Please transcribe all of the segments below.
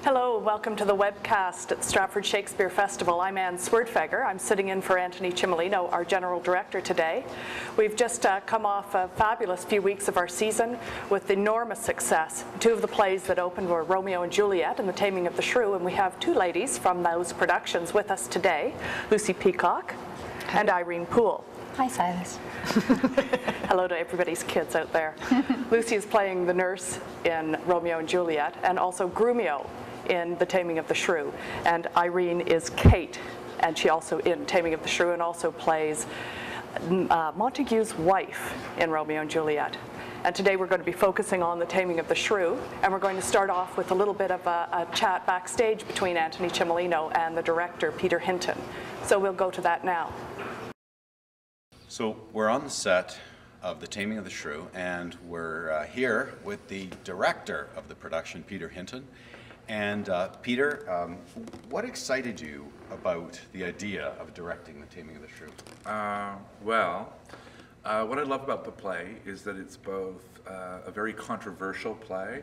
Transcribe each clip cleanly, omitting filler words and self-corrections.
Hello, welcome to the Webcast at the Stratford Shakespeare Festival. I'm Anne Swerdfeger. I'm sitting in for Anthony Cimolino, our General Director today. We've just come off a fabulous few weeks of our season with enormous success. Two of the plays that opened were Romeo and Juliet and The Taming of the Shrew, and we have two ladies from those productions with us today, Lucy Peacock and Irene Poole. Hi, Silas. Hello to everybody's kids out there. Lucy is playing the nurse in Romeo and Juliet and also Grumio in The Taming of the Shrew. And Irene is Kate, and she also in Taming of the Shrew and also plays Montague's wife in Romeo and Juliet. And today we're going to be focusing on The Taming of the Shrew, and we're going to start off with a little bit of a chat backstage between Anthony Cimolino and the director, Peter Hinton. So we'll go to that now. So we're on the set of The Taming of the Shrew, and we're here with the director of the production, Peter Hinton. And Peter, what excited you about the idea of directing The Taming of the Shrew? What I love about the play is that it's both a very controversial play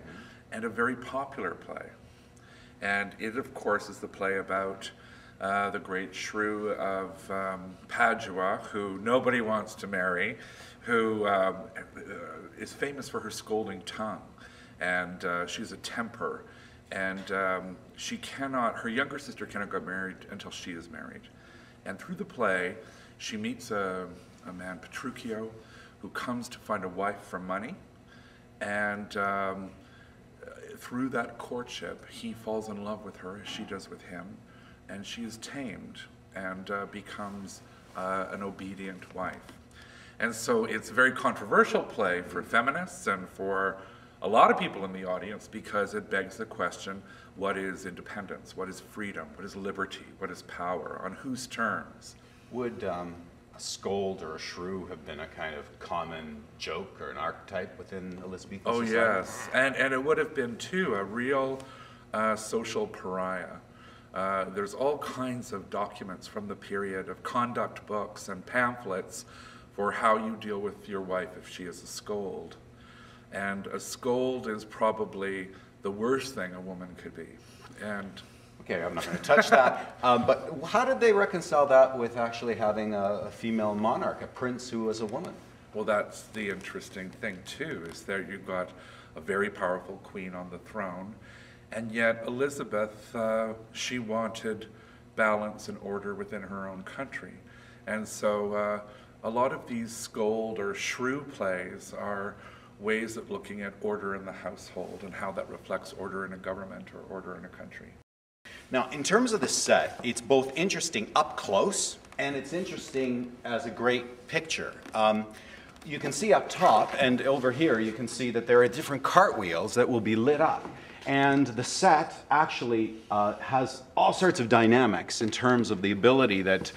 and a very popular play. And it, of course, is the play about the great shrew of Padua, who nobody wants to marry, who is famous for her scolding tongue, and she's a temper, and her younger sister cannot get married until she is married. And through the play, she meets a man, Petruchio, who comes to find a wife for money, and through that courtship, he falls in love with her, as she does with him, and she is tamed and becomes an obedient wife. And so it's a very controversial play for feminists and for a lot of people in the audience, because it begs the question, what is independence? What is freedom? What is liberty? What is power? On whose terms? Would a scold or a shrew have been a kind of common joke or an archetype within Elizabethan society? Oh yes, and it would have been too, a real social pariah. There's all kinds of documents from the period of conduct books and pamphlets for how you deal with your wife if she is a scold. And a scold is probably the worst thing a woman could be. And okay, I'm not going to touch that. But how did they reconcile that with actually having a female monarch, a prince who was a woman? well, that's the interesting thing too, is that you've got a very powerful queen on the throne, and yet Elizabeth, she wanted balance and order within her own country. And so a lot of these scold or shrew plays are ways of looking at order in the household and how that reflects order in a government or order in a country. Now, in terms of the set, it's both interesting up close and it's interesting as a great picture. You can see up top and over here you can see that there are different cartwheels that will be lit up. And the set actually has all sorts of dynamics in terms of the ability that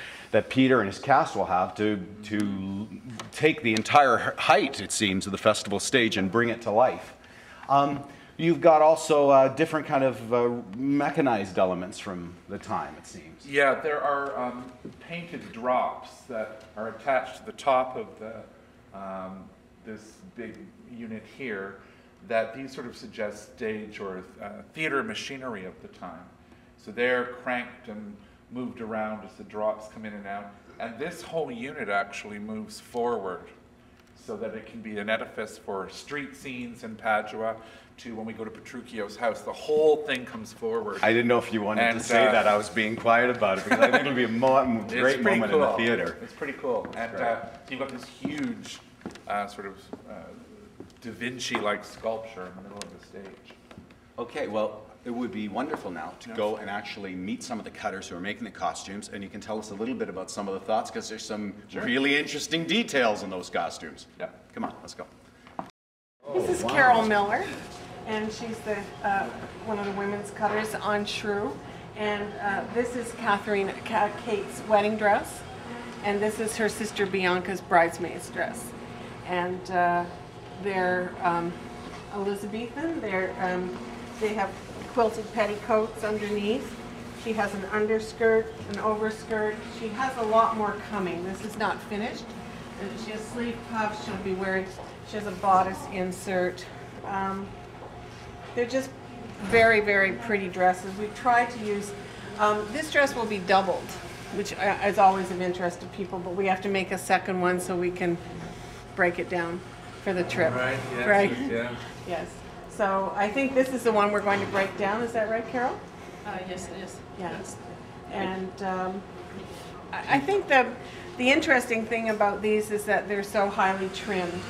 Peter and his cast will have to take the entire height, it seems, of the festival stage and bring it to life. You've got also different kind of mechanized elements from the time, it seems. Yeah, there are painted drops that are attached to the top of the, this big unit here, that these sort of suggest stage or theater machinery of the time. So they're cranked and moved around as the drops come in and out. And this whole unit actually moves forward so that it can be an edifice for street scenes in Padua to when we go to Petruchio's house. The whole thing comes forward. I didn't know if you wanted to say that. I was being quiet about it because I think it'll be a great moment in the theater. It's pretty cool. And you've got this huge sort of Da Vinci-like sculpture in the middle of the stage. Okay, well, it would be wonderful now to go and actually meet some of the cutters who are making the costumes, and you can tell us a little bit about some of the thoughts, because there's some really interesting details in those costumes. Yeah. Come on, let's go. This is Carol Miller, and she's the one of the women's cutters on Shrew. And this is Katherina, Kate's wedding dress, and this is her sister Bianca's bridesmaid's dress. And they're Elizabethan. They have quilted petticoats underneath. She has an underskirt, an overskirt. She has a lot more coming. This is not finished. And she has sleeve puffs. She'll be wearing. She has a bodice insert. They're just very, very pretty dresses. We tried to use, this dress will be doubled, which is always of interest to people, but we have to make a second one so we can break it down for the trip. Right, yes, right? yeah. Yes. So I think this is the one we're going to break down. Is that right, Carol? Yes, it is. Yes. And I think the interesting thing about these is that they're so highly trimmed.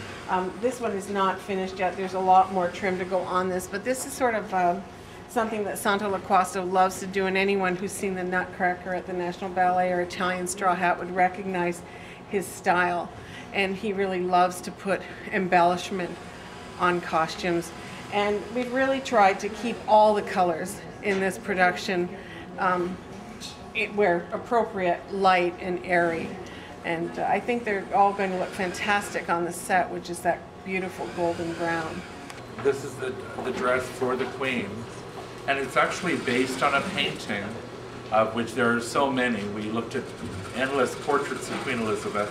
This one is not finished yet. There's a lot more trim to go on this, but this is sort of something that Santo Loquasto loves to do, and anyone who's seen the Nutcracker at the National Ballet or Italian Straw Hat would recognize his style. And he really loves to put embellishment on costumes. And we've really tried to keep all the colors in this production where appropriate, light and airy. And I think they're all going to look fantastic on the set, which is that beautiful golden brown. This is the dress for the Queen, and it's actually based on a painting, of which there are so many. We looked at endless portraits of Queen Elizabeth,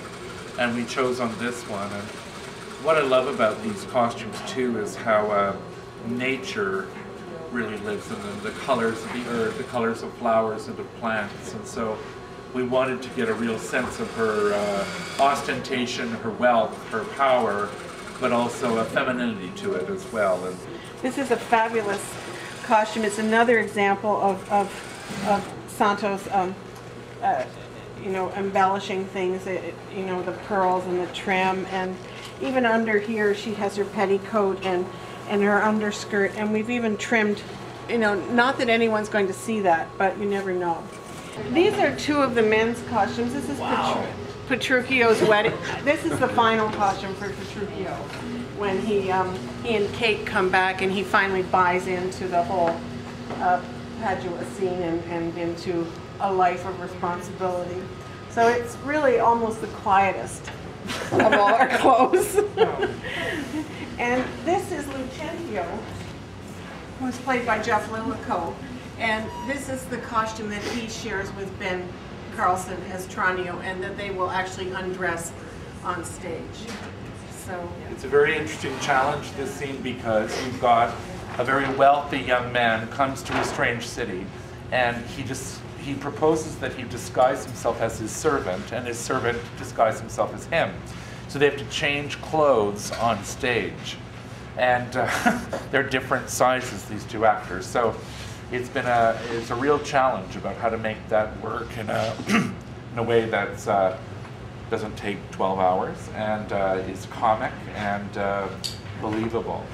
and we chose on this one. And what I love about these costumes too is how nature really lives in them. The colors of the earth, the colors of flowers and of plants, and so we wanted to get a real sense of her ostentation, her wealth, her power, but also a femininity to it as well. And this is a fabulous costume. It's another example of Santos, you know, embellishing things. You know, the pearls and the trim, and even under here she has her petticoat and her underskirt, and we've even trimmed, you know, not that anyone's going to see that, but you never know. These are two of the men's costumes. This is Petruchio's wedding. This is the final costume for Petruchio when he and Kate come back and he finally buys into the whole Padua scene and into a life of responsibility. So it's really almost the quietest of all our clothes. And this is Lucentio, who was played by Jeff Lillico. And this is the costume that he shares with Ben Carlson as Tranio, and that they will actually undress on stage. So it's a very interesting challenge, this scene, because you've got a very wealthy young man comes to a strange city, and he proposes that he disguise himself as his servant, and his servant disguise himself as him. So they have to change clothes on stage, and they're different sizes, these two actors. So it's a real challenge about how to make that work in a way that doesn't take 12 hours and is comic and believable.